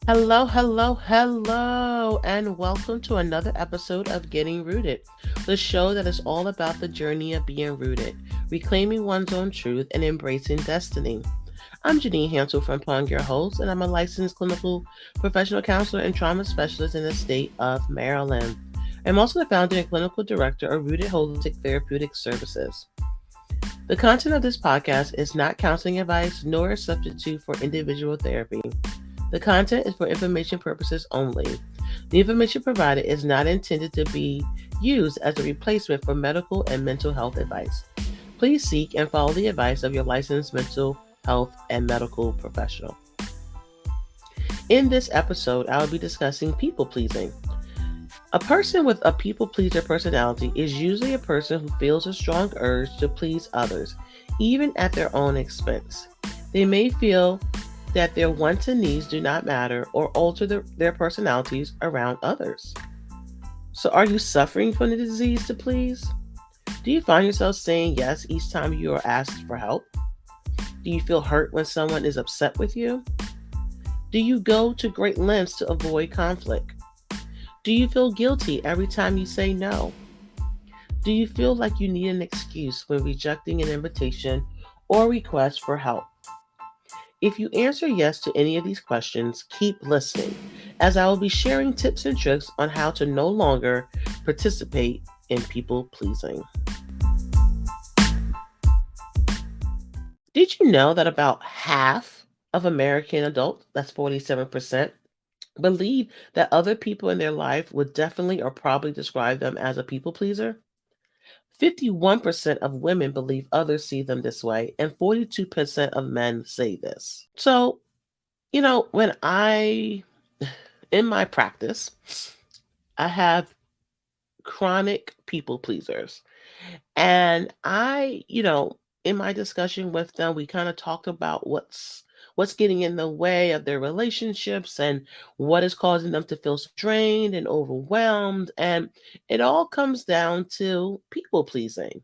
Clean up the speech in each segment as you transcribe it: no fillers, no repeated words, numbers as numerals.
Hello, hello, hello, and welcome to another episode of Getting Rooted, the show that is all about the journey of being rooted, reclaiming one's own truth, and embracing destiny. I'm Janine Hansel from Pong, your host, and I'm a licensed clinical professional counselor and trauma specialist in the state of Maryland. I'm also the founder and clinical director of Rooted Holistic Therapeutic Services. The content of this podcast is not counseling advice nor a substitute for individual therapy. The content is for information purposes only. The information provided is not intended to be used as a replacement for medical and mental health advice. Please seek and follow the advice of your licensed mental health and medical professional. In this episode, I will be discussing people pleasing. A person with a people pleaser personality is usually a person who feels a strong urge to please others, even at their own expense. They may feel that their wants and needs do not matter or alter their personalities around others. So, are you suffering from the disease to please? Do you find yourself saying yes each time you are asked for help? Do you feel hurt when someone is upset with you? Do you go to great lengths to avoid conflict? Do you feel guilty every time you say no? Do you feel like you need an excuse when rejecting an invitation or request for help? If you answer yes to any of these questions, keep listening, as I will be sharing tips and tricks on how to no longer participate in people pleasing. Did you know that about half of American adults, that's 47%, believe that other people in their life would definitely or probably describe them as a people pleaser? 51% of women believe others see them this way, and 42% of men say this. So, when in my practice, I have chronic people pleasers. And in my discussion with them, we kind of talked about what's getting in the way of their relationships and what is causing them to feel drained and overwhelmed. And it all comes down to people pleasing.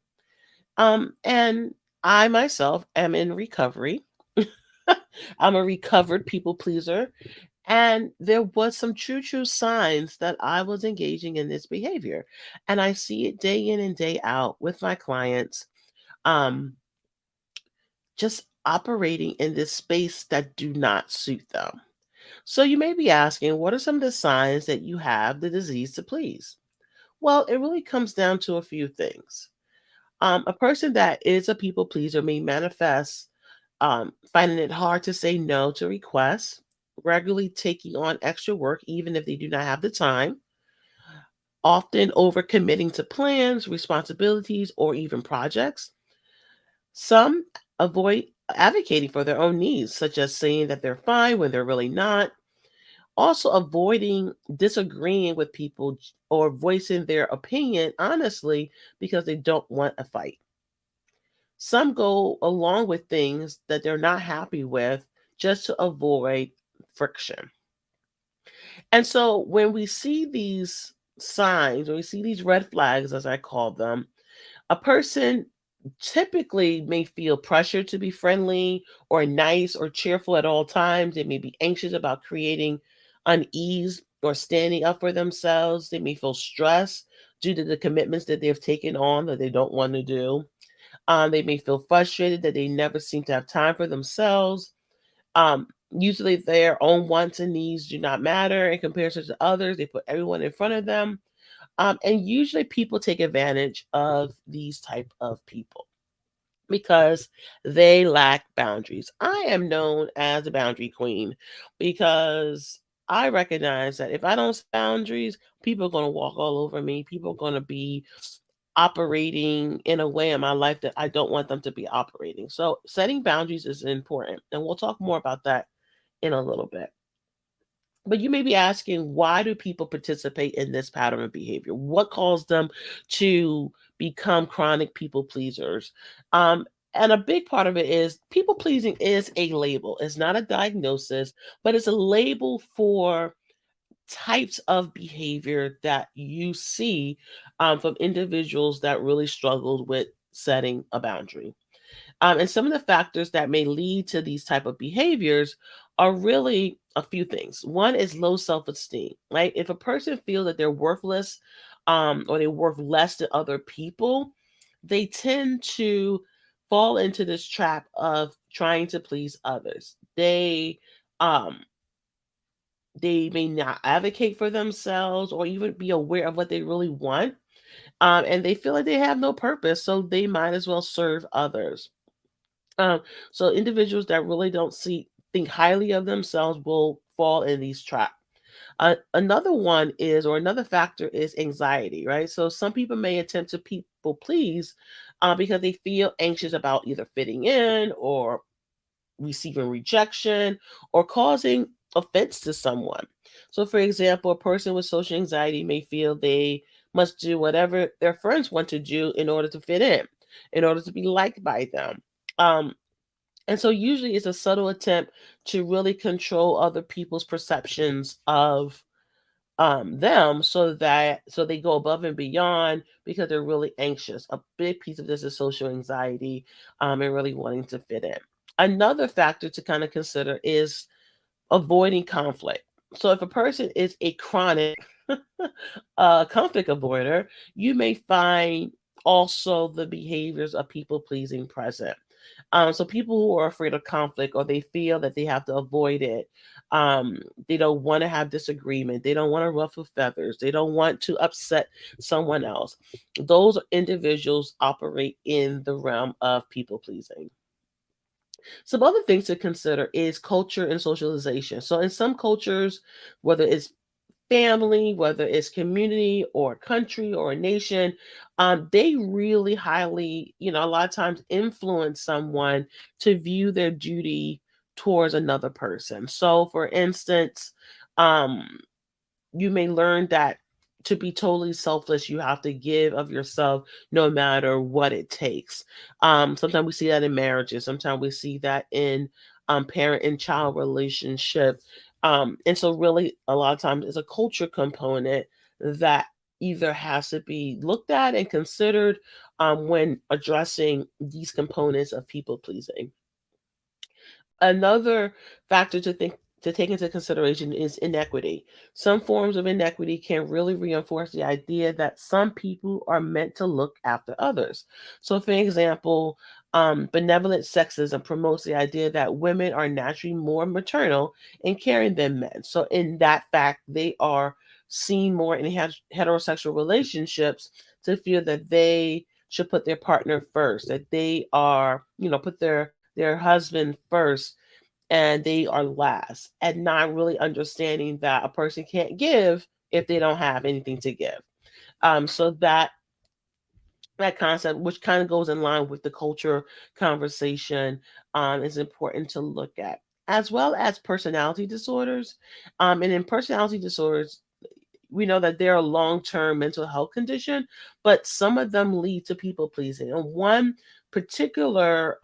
And I myself am in recovery. I'm a recovered people pleaser. And there was some true signs that I was engaging in this behavior. And I see it day in and day out with my clients, um, just operating in this space that do not suit them. So you may be asking, what are some of the signs that you have the disease to please? Well, it really comes down to a few things. A person that is a people pleaser may manifest finding it hard to say no to requests, regularly taking on extra work even if they do not have the time, often overcommitting to plans, responsibilities, or even projects. Some avoid advocating for their own needs, such as saying that they're fine when they're really not. Also, avoiding disagreeing with people or voicing their opinion honestly because they don't want a fight. Some go along with things that they're not happy with just to avoid friction. And so when we see these signs, when we see these red flags, as I call them, a person typically may feel pressure to be friendly or nice or cheerful at all times. They may be anxious about creating unease or standing up for themselves. They may feel stressed due to the commitments that they've taken on that they don't want to do. They may feel frustrated that they never seem to have time for themselves. Usually, their own wants and needs do not matter in comparison to others. They put everyone in front of them. And usually, people take advantage of these type of people because they lack boundaries. I am known as a boundary queen because I recognize that if I don't set boundaries, people are going to walk all over me. People are going to be operating in a way in my life that I don't want them to be operating. So setting boundaries is important. And we'll talk more about that in a little bit. But you may be asking, why do people participate in this pattern of behavior? What caused them to become chronic people pleasers? And a big part of it is people pleasing is a label. It's not a diagnosis, but it's a label for types of behavior that you see from individuals that really struggled with setting a boundary. And some of the factors that may lead to these type of behaviors are really a few things. One is low self-esteem, right? If a person feels that they're worthless, or they're worth less than other people, they tend to fall into this trap of trying to please others. Um, they may not advocate for themselves or even be aware of what they really want. And they feel like they have no purpose, so they might as well serve others. Um, so individuals that really don't think highly of themselves will fall in these traps. Another one is, or another factor is anxiety, right? So some people may attempt to people please because they feel anxious about either fitting in or receiving rejection or causing offense to someone. So, for example, a person with social anxiety may feel they must do whatever their friends want to do in order to fit in order to be liked by them. Um, and so, usually, it's a subtle attempt to really control other people's perceptions of them so they go above and beyond because they're really anxious. A big piece of this is social anxiety, and really wanting to fit in. Another factor to kind of consider is avoiding conflict. So if a person is a chronic conflict avoider, you may find also the behaviors of people pleasing present. So people who are afraid of conflict or they feel that they have to avoid it, um, they don't want to have disagreement, they don't want to ruffle feathers, they don't want to upset someone else. Those individuals operate in the realm of people pleasing. Some other things to consider is culture and socialization. So in some cultures, whether it's family, whether it's community or country or a nation, they really highly, a lot of times influence someone to view their duty towards another person. So, for instance, um, you may learn that to be totally selfless, you have to give of yourself no matter what it takes. Sometimes we see that in marriages, sometimes we see that in parent and child relationship. And so, really, a lot of times, it's a culture component that either has to be looked at and considered when addressing these components of people pleasing. Another factor to take into consideration is inequity. Some forms of inequity can really reinforce the idea that some people are meant to look after others. So, for example, benevolent sexism promotes the idea that women are naturally more maternal and caring than men. So, in that fact, they are seen more in heterosexual relationships to feel that they should put their partner first, that they are, put their husband first and they are last, and not really understanding that a person can't give if they don't have anything to give. So that concept, which kind of goes in line with the culture conversation, is important to look at, as well as personality disorders. And in personality disorders, we know that they're a long-term mental health condition, but some of them lead to people pleasing. And one particular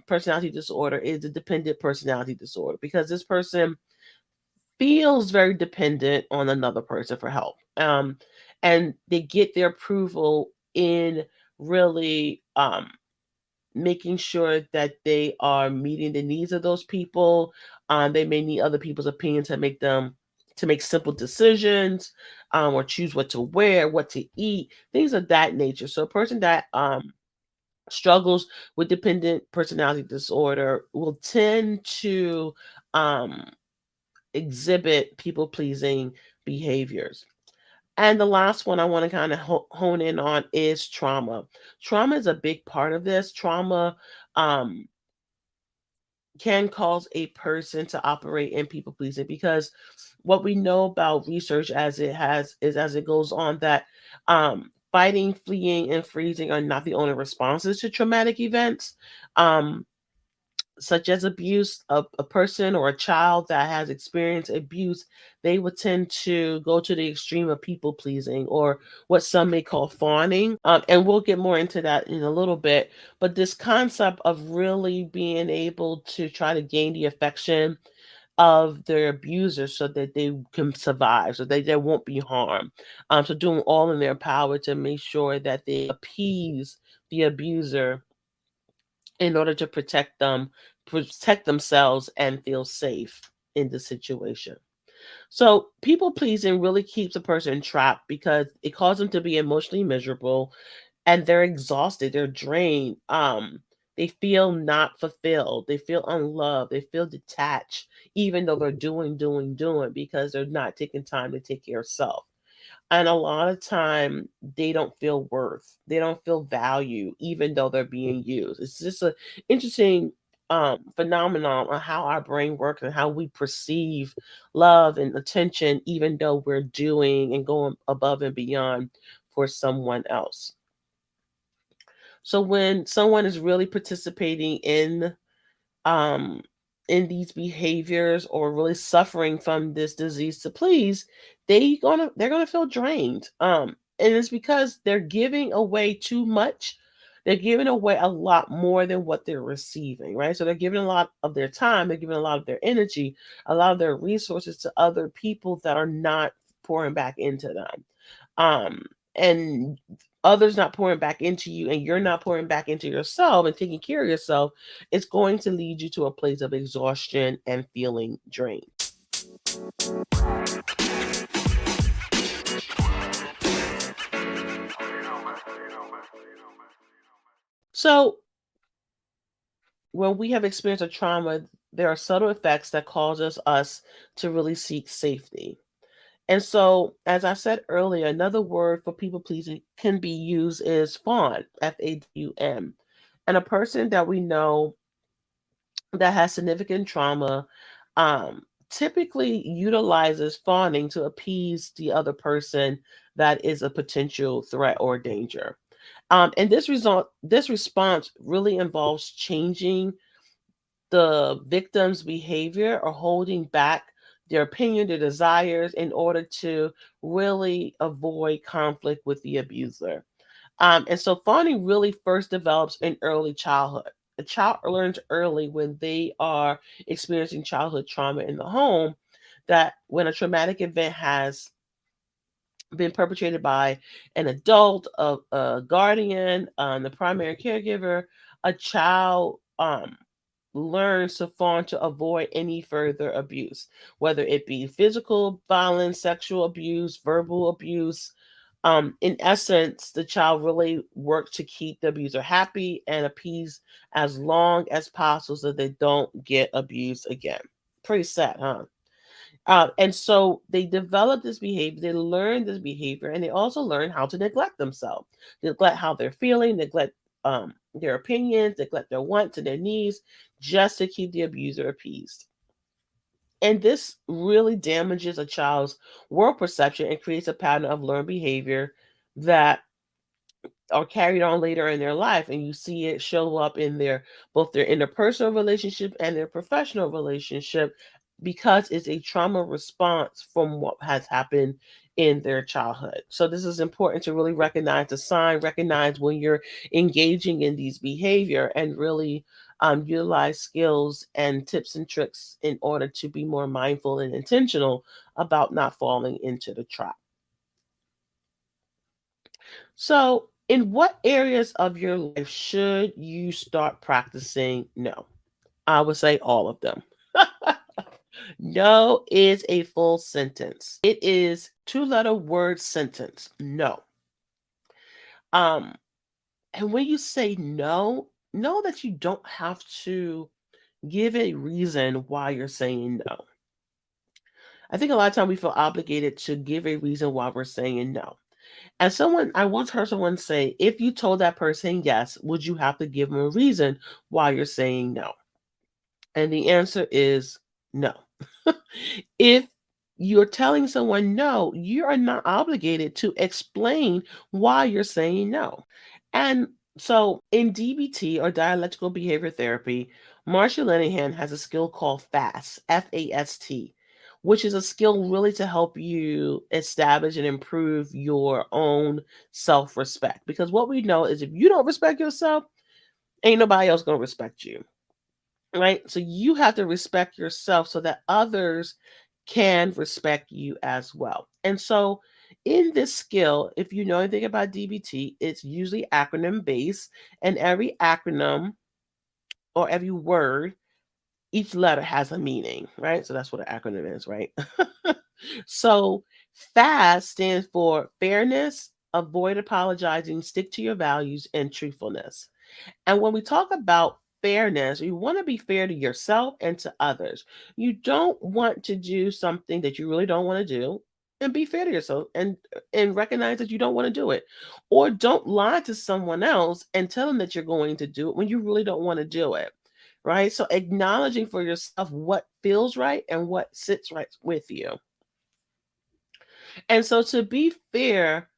personality disorder is the dependent personality disorder because this person feels very dependent on another person for help. And they get their approval in really making sure that they are meeting the needs of those people. They may need other people's opinion to make simple decisions, or choose what to wear, what to eat, things of that nature. So a person that struggles with dependent personality disorder will tend to um, exhibit people pleasing behaviors. And the last one I want to kind of hone in on is trauma. Trauma is a big part of this. Trauma um, can cause a person to operate in people pleasing because what we know about research as it goes on that fighting, fleeing, and freezing are not the only responses to traumatic events. Um, Such as abuse, a person or a child that has experienced abuse, they would tend to go to the extreme of people pleasing or what some may call fawning. And we'll get more into that in a little bit. But this concept of really being able to try to gain the affection of their abuser so that they can survive, so that they won't be harmed. So doing all in their power to make sure that they appease the abuser in order to protect themselves and feel safe in the situation. So people pleasing really keeps a person trapped because it causes them to be emotionally miserable, and they're exhausted, they're drained. They feel not fulfilled, they feel unloved, they feel detached, even though they're doing because they're not taking time to take care of self. And a lot of time they don't feel worth, they don't feel value, even though they're being used. It's just a interesting phenomenon on how our brain works and how we perceive love and attention, even though we're doing and going above and beyond for someone else. So when someone is really participating um in these behaviors or really suffering from this disease to please, they're gonna feel drained. And it's because they're giving away too much. They're giving away a lot more than what they're receiving, right? So they're giving a lot of their time, they're giving a lot of their energy, a lot of their resources to other people that are not pouring back into them. um and others not pouring back into you, and you're not pouring back into yourself and taking care of yourself, it's going to lead you to a place of exhaustion and feeling drained. So when we have experienced a trauma, there are subtle effects that causes us to really seek safety. And so, as I said earlier, another word for people pleasing can be used is fawn, FAWN. And a person that we know that has significant trauma typically utilizes fawning to appease the other person that is a potential threat or danger. And this response really involves changing the victim's behavior or holding back their opinion, their desires, in order to really avoid conflict with the abuser. And so fawning really first develops in early childhood. The child learns early when they are experiencing childhood trauma in the home that when a traumatic event has been perpetrated by an adult, a guardian, the primary caregiver, a child learns to fawn to avoid any further abuse, whether it be physical violence, sexual abuse, verbal abuse. In essence, the child really works to keep the abuser happy and appease as long as possible so they don't get abused again. Pretty sad, huh? And so they develop this behavior, they learn this behavior, and they also learn how to neglect themselves, neglect how they're feeling, neglect their opinions, neglect their wants and their needs, just to keep the abuser appeased. And this really damages a child's world perception and creates a pattern of learned behavior that are carried on later in their life, and you see it show up in their both their interpersonal relationship and their professional relationship, because it's a trauma response from what has happened in their childhood. So this is important to really recognize the sign, recognize when you're engaging in these behavior, and really utilize skills and tips and tricks in order to be more mindful and intentional about not falling into the trap. So, in what areas of your life should you start practicing no? I would say all of them. No is a full sentence. It is two-letter word sentence. No. Um, and when you say no, know that you don't have to give a reason why you're saying no. I think a lot of time we feel obligated to give a reason why we're saying no. And I once heard someone say, if you told that person yes, would you have to give them a reason why you're saying no? And the answer is no. If you're telling someone no, you are not obligated to explain why you're saying no. And so in DBT, or dialectical behavior therapy, Marsha Linehan has a skill called FAST, FAST, which is a skill really to help you establish and improve your own self respect. Because what we know is if you don't respect yourself, ain't nobody else going to respect you. Right? So you have to respect yourself so that others can respect you as well. And so in this skill, if you know anything about DBT, it's usually acronym based, and every acronym or every word, each letter has a meaning, right? So that's what an acronym is, right? So FAST stands for fairness, avoid apologizing, stick to your values, and truthfulness. And when we talk about fairness, you want to be fair to yourself and to others. You don't want to do something that you really don't want to do, and be fair to yourself and recognize that you don't want to do it. Or don't lie to someone else and tell them that you're going to do it when you really don't want to do it. Right? So acknowledging for yourself what feels right and what sits right with you. And so to be fair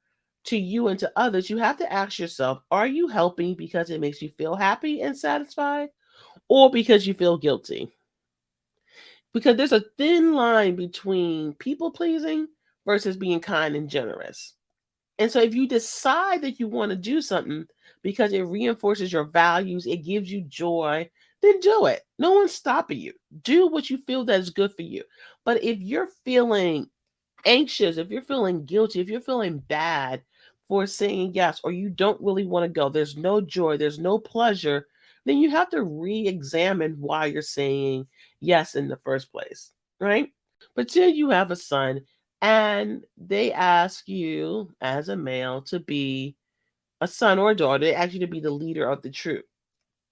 to you and to others, you have to ask yourself, are you helping because it makes you feel happy and satisfied, or because you feel guilty? Because there's a thin line between people pleasing versus being kind and generous. And so if you decide that you want to do something because it reinforces your values, it gives you joy, then do it. No one's stopping you. Do what you feel that is good for you. But if you're feeling anxious, if you're feeling guilty, if you're feeling bad for saying yes, or you don't really want to go, there's no joy, there's no pleasure, then you have to re examine why you're saying yes in the first place, right? But then you have a son and they ask you as a male to be a son or a daughter, they ask you to be the leader of the troop.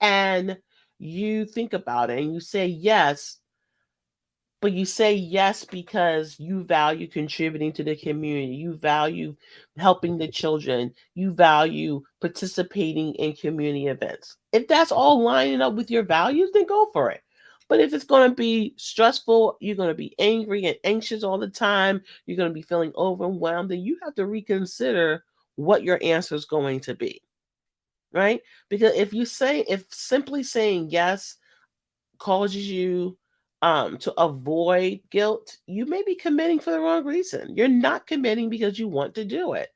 And you think about it and you say yes, but you say yes because you value contributing to the community. You value helping the children. You value participating in community events. If that's all lining up with your values, then go for it. But if it's going to be stressful, you're going to be angry and anxious all the time, you're going to be feeling overwhelmed, then you have to reconsider what your answer is going to be, right? Because if simply saying yes causes you to avoid guilt, you may be committing for the wrong reason. You're not committing because you want to do it.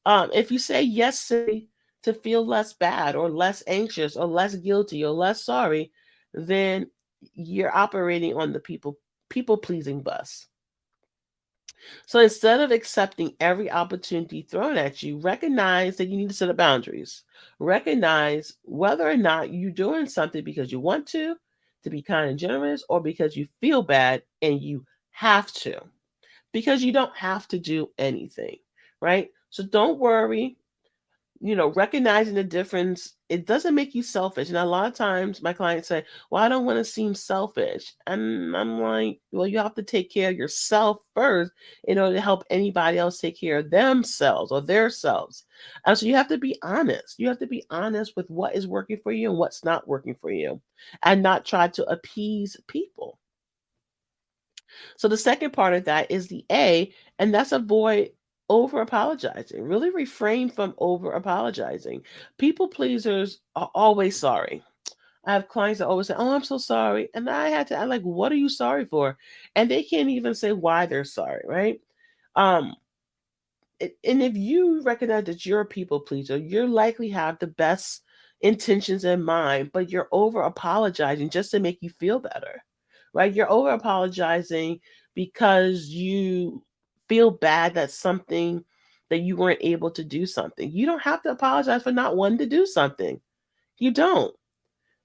If you say yes to feel less bad or less anxious or less guilty or less sorry, then you're operating on the people pleasing bus. So instead of accepting every opportunity thrown at you, recognize that you need to set up boundaries. Recognize whether or not you're doing something because you want to be kind and generous, or because you feel bad and you have to. Because you don't have to do anything, right? So don't worry, recognizing the difference, it doesn't make you selfish. And a lot of times my clients say, well, I don't want to seem selfish. And I'm like, well, you have to take care of yourself first in order to help anybody else take care of themselves or their selves. And so you have to be honest. You have to be honest with what is working for you and what's not working for you, and not try to appease people. So the second part of that is the A, and that's avoid over apologizing. Really refrain from over apologizing. People pleasers are always sorry. I have clients that always say, "Oh, I'm so sorry," and I'm like, "What are you sorry for?" And they can't even say why they're sorry, right? Um, and if you recognize that you're a people pleaser, you're likely have the best intentions in mind, but you're over apologizing just to make you feel better, right? You're over apologizing because you feel bad that something that you weren't able to do something. You don't have to apologize for not wanting to do something. You don't.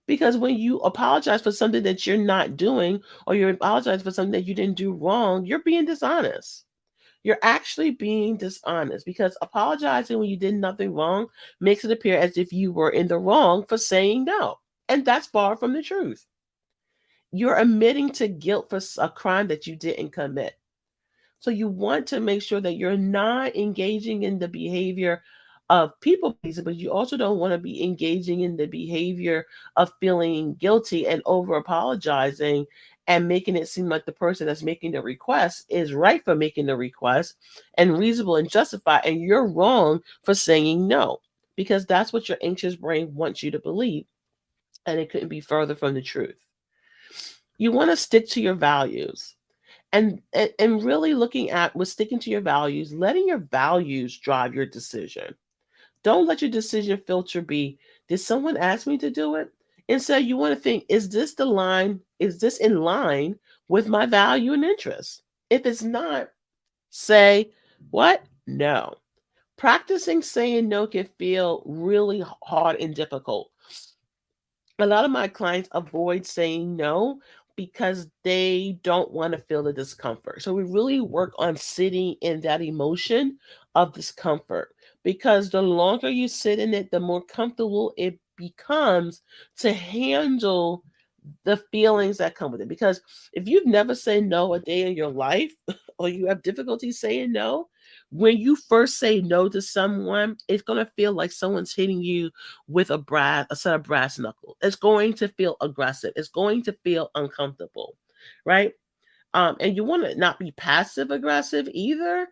Because when you apologize for something that you're not doing, or you apologize for something that you didn't do wrong, you're being dishonest. You're actually being dishonest, because apologizing when you did nothing wrong makes it appear as if you were in the wrong for saying no. And that's far from the truth. You're admitting to guilt for a crime that you didn't commit. So you want to make sure that you're not engaging in the behavior of people pleasing, but you also don't want to be engaging in the behavior of feeling guilty and over apologizing and making it seem like the person that's making the request is right for making the request and reasonable and justified, and you're wrong for saying no, because that's what your anxious brain wants you to believe, and it couldn't be further from the truth. You want to stick to your values, and really looking at with sticking to your values, letting your values drive your decision. Don't let your decision filter be, did someone ask me to do it? Instead, you want to think, is this in line with my value and interest? If it's not, say, what? No. Practicing saying no can feel really hard and difficult. A lot of my clients avoid saying no because they don't want to feel the discomfort. So we really work on sitting in that emotion of discomfort, because the longer you sit in it, the more comfortable it becomes to handle the feelings that come with it. Because if you've never said no a day in your life, or you have difficulty saying no, when you first say no to someone, it's going to feel like someone's hitting you with a set of brass knuckles. It's going to feel aggressive. It's going to feel uncomfortable, right? And you want to not be passive aggressive either.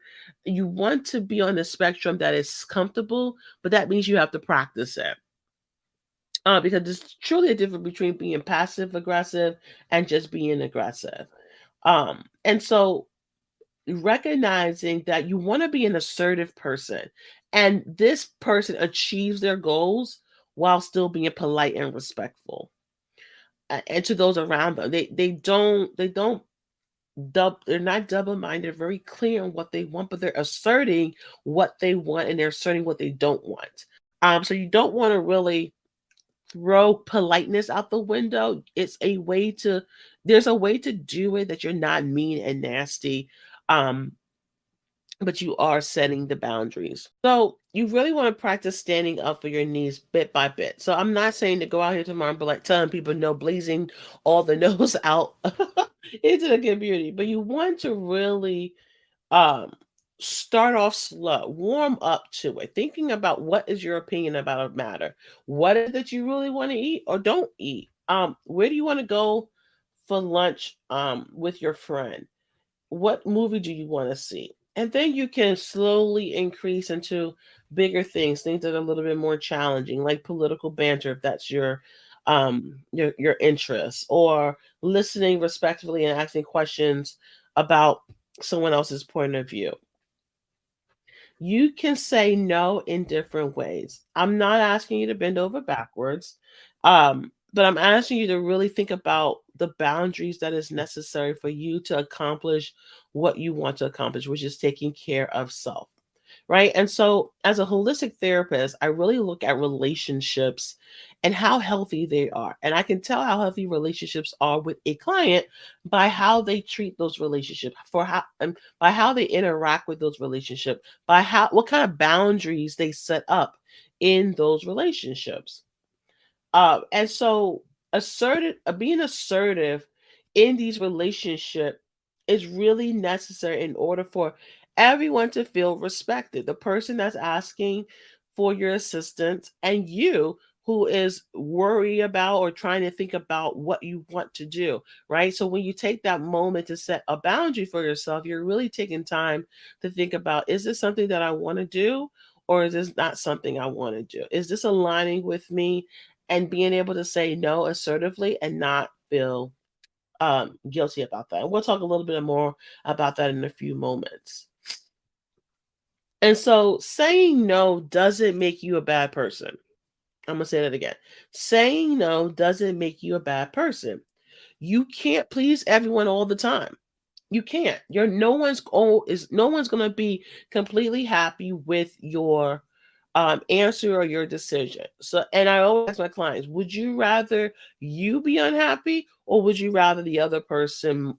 You want to be on the spectrum that is comfortable, but that means you have to practice it. Because there's truly a difference between being passive aggressive and just being aggressive. And so recognizing that you want to be an assertive person, and this person achieves their goals while still being polite and respectful, and to those around them. They're not double minded. They're very clear on what they want, but they're asserting what they want, and they're asserting what they don't want. So you don't want to really throw politeness out the window. There's a way to do it that you're not mean and nasty, um, but you are setting the boundaries. So you really want to practice standing up for your needs bit by bit. So I'm not saying to go out here tomorrow and be like telling people no, blazing all the nose out into the community, but you want to really um start off slow, warm up to it, thinking about what is your opinion about a matter. What is it that you really want to eat or don't eat? Where do you want to go for lunch with your friend? What movie do you want to see? And then you can slowly increase into bigger things that are a little bit more challenging, like political banter, if that's your interest, or listening respectfully and asking questions about someone else's point of view. You can say no in different ways. I'm not asking you to bend over backwards, but I'm asking you to really think about the boundaries that is necessary for you to accomplish what you want to accomplish, which is taking care of self, right? And so, as a holistic therapist, I really look at relationships and how healthy they are. And I can tell how healthy relationships are with a client by how they treat those relationships, by how they interact with those relationships, by how what kind of boundaries they set up in those relationships. And so being assertive in these relationships is really necessary in order for everyone to feel respected. The person that's asking for your assistance, and you who is worried about or trying to think about what you want to do, right? So when you take that moment to set a boundary for yourself, you're really taking time to think about, is this something that I want to do? Or is this not something I want to do? Is this aligning with me? And being able to say no assertively and not feel guilty about that. And we'll talk a little bit more about that in a few moments. And so saying no doesn't make you a bad person. I'm going to say that again. Saying no doesn't make you a bad person. You can't please everyone all the time. You can't. You're no one's going to be completely happy with your answer or your decision. So, and I always ask my clients, would you rather you be unhappy, or would you rather the other person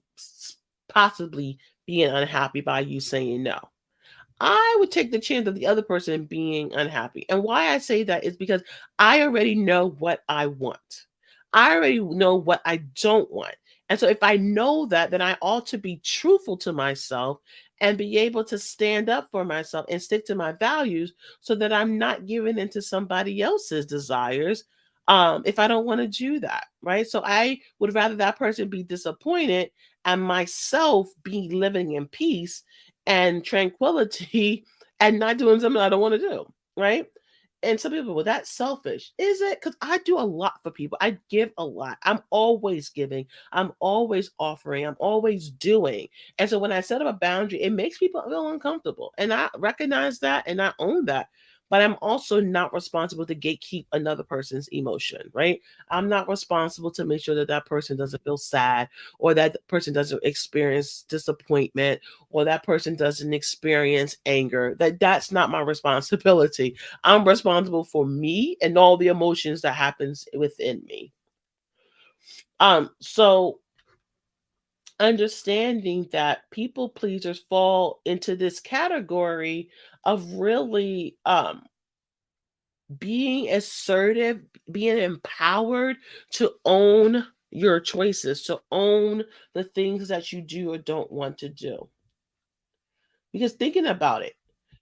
possibly being unhappy by you saying no? I would take the chance of the other person being unhappy. And why I say that is because I already know what I want. I already know what I don't want. And so if I know that, then I ought to be truthful to myself and be able to stand up for myself and stick to my values, so that I'm not giving into somebody else's desires if I don't want to do that. Right. So I would rather that person be disappointed and myself be living in peace and tranquility and not doing something I don't want to do, right? And some people, well, that's selfish. Is it? Because I do a lot for people. I give a lot. I'm always giving. I'm always offering. I'm always doing. And so when I set up a boundary, it makes people feel uncomfortable. And I recognize that and I own that. but I'm also not responsible to gatekeep another person's emotion, right? I'm not responsible to make sure that that person doesn't feel sad, or that person doesn't experience disappointment, or that person doesn't experience anger. That's not my responsibility. I'm responsible for me and all the emotions that happens within me. So understanding that people pleasers fall into this category of really being assertive, being empowered to own your choices, to own the things that you do or don't want to do. Because thinking about it,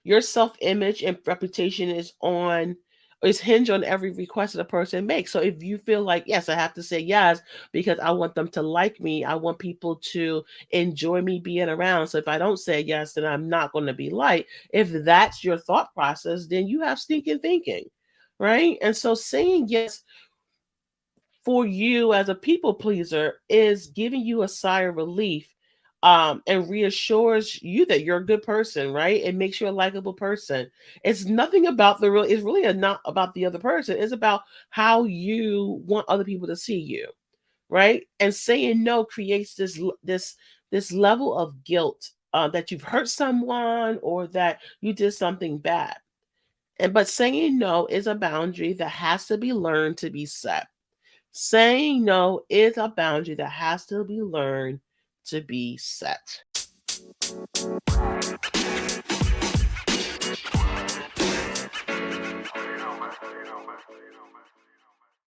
your self-image and reputation is hinged on every request that a person makes. So if you feel like, yes, I have to say yes because I want them to like me, I want people to enjoy me being around. So if I don't say yes, then I'm not going to be liked. If that's your thought process, then you have stinking thinking, right? And so saying yes for you as a people pleaser is giving you a sigh of relief, and reassures you that you're a good person, right? It makes you a likable person. It's nothing about it's really not about the other person. It's about how you want other people to see you, right? And saying no creates this level of guilt, that you've hurt someone or that you did something bad. But saying no is a boundary that has to be learned to be set. Saying no is a boundary that has to be learned to be set.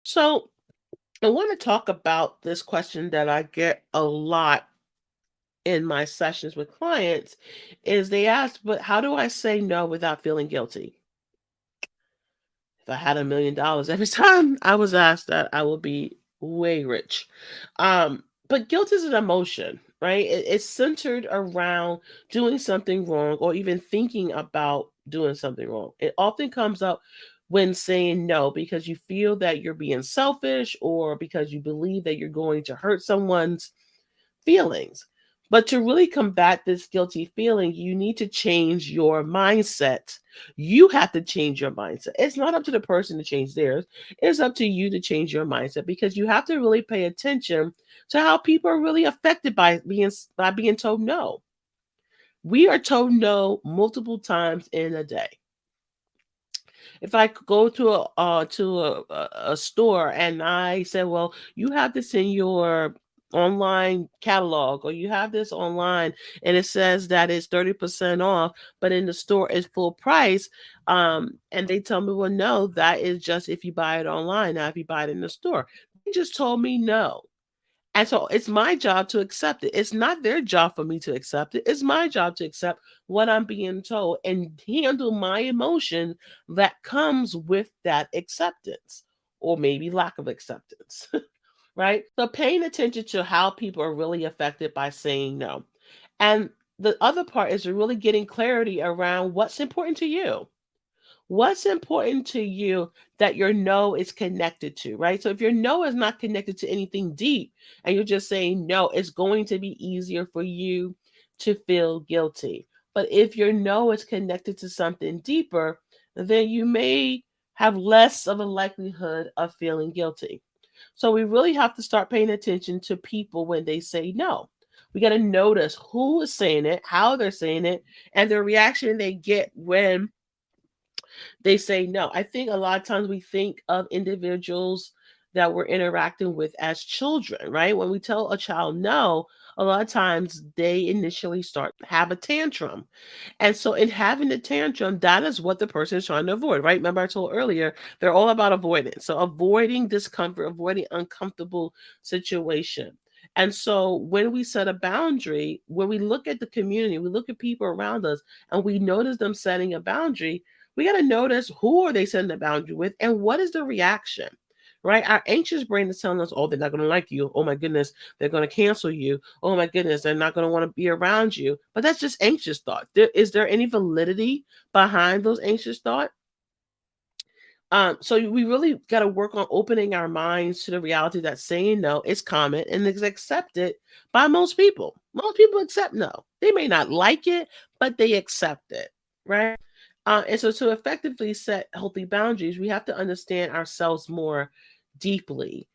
So, I want to talk about this question that I get a lot in my sessions with clients is they ask, but how do I say no without feeling guilty? If I had $1 million every time I was asked that, I would be way rich. But guilt is an emotion, right? It's centered around doing something wrong or even thinking about doing something wrong. It often comes up when saying no because you feel that you're being selfish or because you believe that you're going to hurt someone's feelings. But to really combat this guilty feeling, you need to change your mindset. You have to change your mindset. It's not up to the person to change theirs. It's up to you to change your mindset because you have to really pay attention to how people are really affected by being told no. We are told no multiple times in a day. If I could go to a store and I said, "Well, you have this in your online catalog, or you have this online, and it says that it's 30% off, but in the store it's full price," and they tell me, "Well, no, that is just if you buy it online, not if you buy it in the store." They just told me no. And so it's my job to accept it. It's not their job for me to accept it. It's my job to accept what I'm being told and handle my emotion that comes with that acceptance, or maybe lack of acceptance, right? So paying attention to how people are really affected by saying no. And the other part is really getting clarity around what's important to you. What's important to you that your no is connected to, right? So if your no is not connected to anything deep and you're just saying no, it's going to be easier for you to feel guilty. But if your no is connected to something deeper, then you may have less of a likelihood of feeling guilty. So we really have to start paying attention to people when they say no. We got to notice who is saying it, how they're saying it, and the reaction they get when they say no. I think a lot of times we think of individuals that we're interacting with as children, right? When we tell a child no, a lot of times they initially start have a tantrum. And so in having a tantrum, that is what the person is trying to avoid, right? Remember I told earlier, they're all about avoidance. So avoiding discomfort, avoiding uncomfortable situation. And so when we set a boundary, when we look at the community, we look at people around us and we notice them setting a boundary, we got to notice who are they setting the boundary with and what is the reaction, right? Our anxious brain is telling us, oh, they're not going to like you. Oh my goodness, they're going to cancel you. Oh my goodness, they're not going to want to be around you. But that's just anxious thought. Is there any validity behind those anxious thoughts? So we really got to work on opening our minds to the reality that saying no is common and is accepted by most people. Most people accept no. They may not like it, but they accept it, right? And so to effectively set healthy boundaries, we have to understand ourselves more deeply.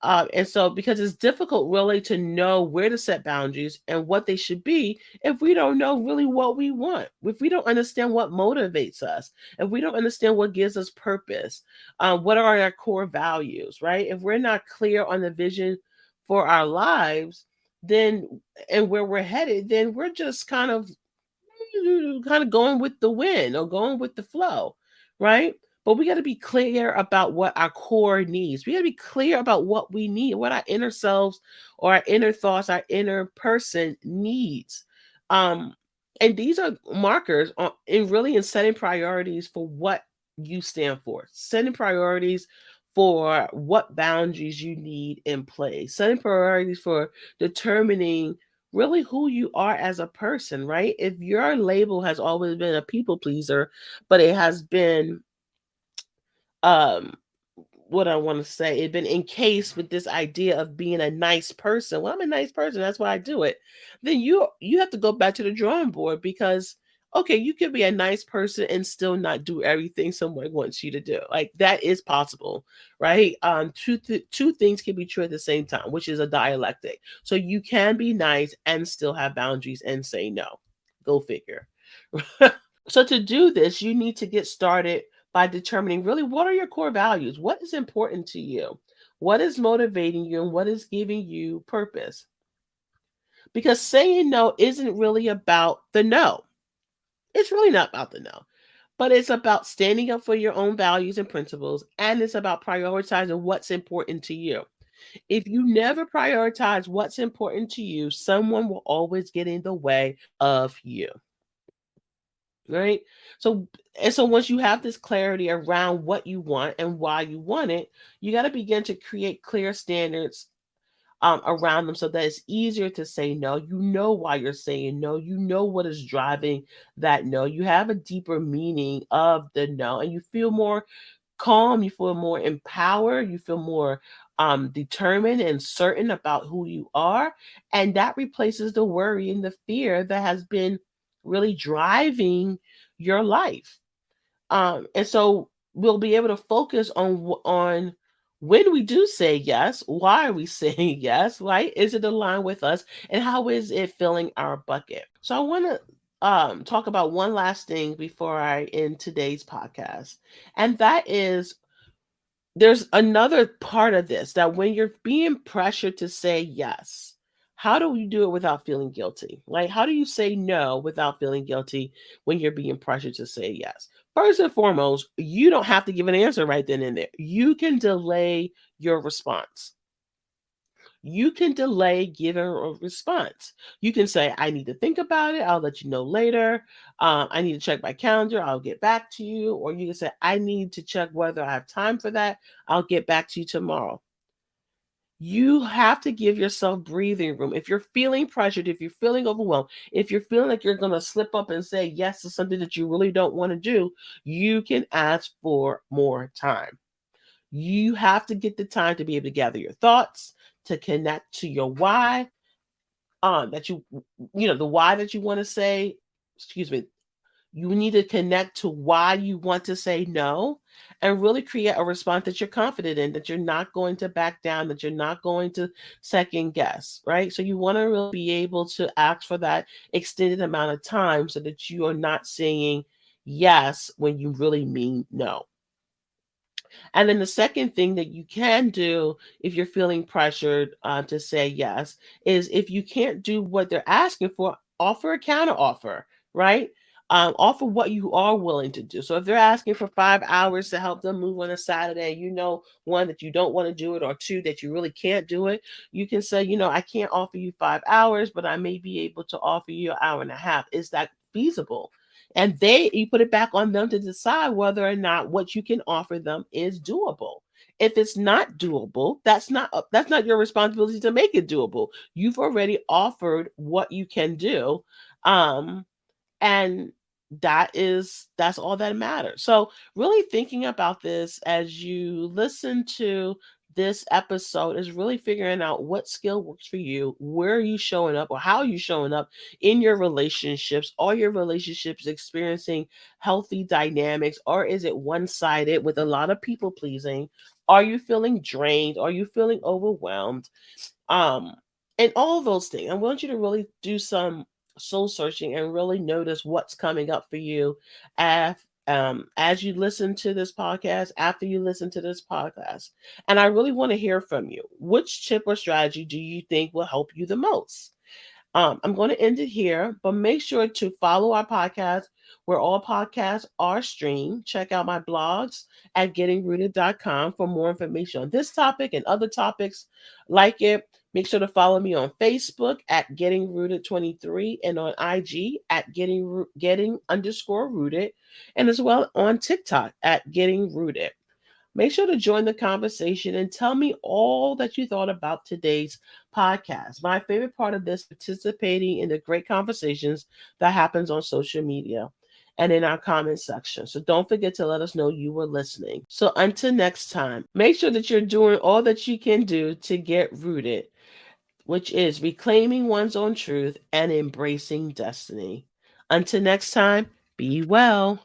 And so, because it's difficult really to know where to set boundaries and what they should be if we don't know really what we want, if we don't understand what motivates us, if we don't understand what gives us purpose, what are our core values, right? If we're not clear on the vision for our lives, then and where we're headed, then we're just kind of going with the wind or going with the flow, right? But we got to be clear about what our core needs. We got to be clear about what we need, what our inner selves or our inner thoughts, our inner person needs. Um, and these are markers in really in setting priorities for what you stand for, setting priorities for what boundaries you need in place, setting priorities for determining really who you are as a person, right? If your label has always been a people pleaser, but it has been um what I want to say, it been encased with this idea of being a nice person. Well, I'm a nice person, that's why I do it. Then you have to go back to the drawing board because okay, you can be a nice person and still not do everything someone wants you to do. Like that is possible, right? Two things can be true at the same time, which is a dialectic. So you can be nice and still have boundaries and say no. Go figure. So to do this, you need to get started by determining really what are your core values? What is important to you? What is motivating you and what is giving you purpose? Because saying no isn't really about the no. It's really not about the no, but it's about standing up for your own values and principles, and it's about prioritizing what's important to you. If you never prioritize what's important to you, someone will always get in the way of you. Right? So and so once you have this clarity around what you want and why you want it, you got to begin to create clear standards around them so that it's easier to say no. You know why you're saying no. You know what is driving that no. You have a deeper meaning of the no, and you feel more calm. You feel more empowered. You feel more determined and certain about who you are, and that replaces the worry and the fear that has been really driving your life. And so we'll be able to focus on when we do say yes, why are we saying yes, right? Is it aligned with us, and how is it filling our bucket? So I want to talk about one last thing before I end today's podcast, and that is there's another part of this that when you're being pressured to say yes, how do you do it without feeling guilty? Like, how do you say no without feeling guilty when you're being pressured to say yes? First and foremost, you don't have to give an answer right then and there. You can delay your response. You can delay giving a response. You can say, I need to think about it. I'll let you know later. I need to check my calendar. I'll get back to you. Or you can say, I need to check whether I have time for that. I'll get back to you tomorrow. You have to give yourself breathing room. If you're feeling pressured, if you're feeling overwhelmed, if you're feeling like you're going to slip up and say yes to something that you really don't want to do, you can ask for more time. You have to get the time to be able to gather your thoughts, to connect to your why, that the why that you want to say, excuse me, you need to connect to why you want to say no and really create a response that you're confident in, that you're not going to back down, that you're not going to second guess, right? So you want to really be able to ask for that extended amount of time so that you are not saying yes when you really mean no. And then the second thing that you can do if you're feeling pressured to say yes is if you can't do what they're asking for, offer a counter offer, right? Offer what you are willing to do. So if they're asking for 5 hours to help them move on a Saturday, you know, one that you don't want to do it, or two that you really can't do it, you can say, I can't offer you 5 hours, but I may be able to offer you an hour and a half. Is that feasible? And you put it back on them to decide whether or not what you can offer them is doable. If it's not doable, that's not your responsibility to make it doable. You've already offered what you can do. And that's all that matters. So really thinking about this as you listen to this episode is really figuring out what skill works for you, where are you showing up, or how are you showing up in your relationships. Are your relationships experiencing healthy dynamics, or is it one sided with a lot of people pleasing? Are you feeling drained? Are you feeling overwhelmed? Um, and all those things. I want you to really do some soul searching and really notice what's coming up for you as you listen to this podcast, after you listen to this podcast. And I really want to hear from you. Which tip or strategy do you think will help you the most? I'm going to end it here, but make sure to follow our podcast where all podcasts are streamed. Check out my blogs at gettingrooted.com for more information on this topic and other topics like it. Make sure to follow me on Facebook at Getting Rooted 23 and on IG at Getting underscore rooted, and as well on TikTok at Getting Rooted. Make sure to join the conversation and tell me all that you thought about today's podcast. My favorite part of this participating in the great conversations that happens on social media and in our comment section. So don't forget to let us know you were listening. So until next time, make sure that you're doing all that you can do to get rooted, which is reclaiming one's own truth and embracing destiny. Until next time, be well.